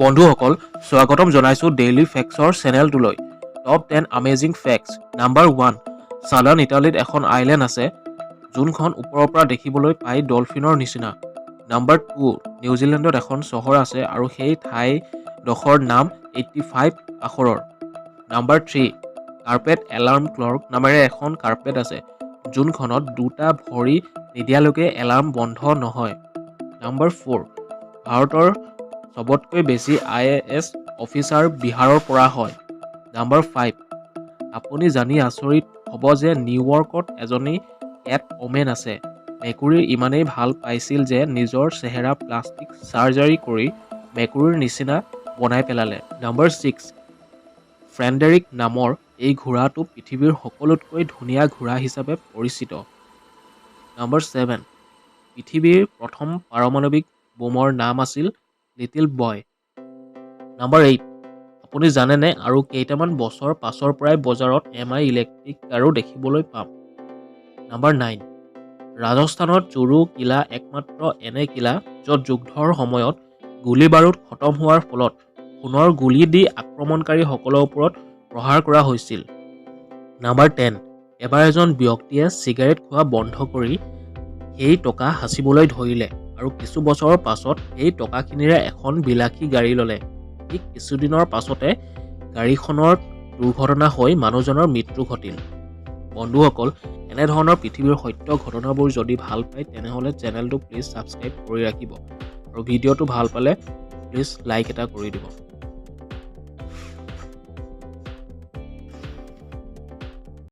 বন্ধুসকল, স্বাগতম জনাইছো ডেইলি ফেক্টছৰ চেনেলটোলৈ। Top 10 amazing facts. Number 1, southern ইটালীত এখন আইলেণ্ড আছে যোনখন ওপৰৰ পৰা দেখিবলৈ পাই ডলফিনৰ নিচিনা। নাম্বাৰ 2, নিউজিলেণ্ডত এখন চহৰ আছে আৰু সেই ঠাইডোখৰ নাম 85 আখৰৰ। নাম্বাৰ 3, কাৰ্পেট এলাৰ্ম ক্লক নামেৰে এখন কাৰ্পেট আছে যোনখনত দুটা ভৰি নিদিয়ালৈকে এলাৰ্ম বন্ধ নহয়। নাম্বাৰ 4, ভাৰতৰ সবতকৈ বেছি IAS অফিচাৰ বিহাৰৰ পৰা হয়। নাম্বাৰ 5, আপুনি জানি আচৰিত হ'ব যে নিউয়ৰ্কত এজনী কেট ওমেন আছে। মেকুৰীৰ ইমানেই ভাল পাইছিল যে নিজৰ চেহেৰা প্লাষ্টিক চাৰ্জাৰী কৰি মেকুৰীৰ নিচিনা বনাই পেলালে। নাম্বাৰ 6, ফ্ৰেডেৰিক নামৰ এই ঘোঁৰাটো পৃথিৱীৰ সকলোতকৈ ধুনীয়া ঘোঁৰা হিচাপে পৰিচিত। নাম্বাৰ 7, পৃথিৱীৰ প্ৰথম পাৰমাণৱিক বোমৰ নাম আছিল লিটিল বয়। নাম্বাৰ 8, আপুনি জানেনে আৰু কেইটামান বছৰ পাছৰ পৰাই বজাৰত MI ইলেক্ট্ৰিক কাৰো দেখিবলৈ পাম। নাম্বাৰ 9, ৰাজস্থানৰ চুৰু কিলা একমাত্ৰ এনে কিলা য'ত যুদ্ধৰ সময়ত গুলী বাৰুদ খতম হোৱাৰ ফলত সোণৰ গুলী দি আক্ৰমণকাৰীসকলৰ ওপৰত প্ৰহাৰ কৰা হৈছিল। নাম্বাৰ 10, এবাৰ এজন ব্যক্তিয়ে চিগাৰেট খোৱা বন্ধ কৰি সেই টকা সাঁচিবলৈ ধৰিলে আৰু কিছু বছৰৰ পাছত সেই টকাখিনিৰে এখন বিলাসী গাড়ী ল'লে। ঠিক কিছুদিনৰ পাছতে গাড়ীখনৰ দুৰ্ঘটনা হৈ মানুহজনৰ মৃত্যু ঘটিল। বন্ধুসকল, এনেধৰণৰ পৃথিৱীৰ সত্য ঘটনাবোৰ যদি ভাল পায় তেনেহ'লে চেনেলটো প্লিজ ছাবস্ক্ৰাইব কৰি ৰাখিব আৰু ভিডিঅ'টো ভাল পালে প্লিজ লাইক এটা কৰি দিব।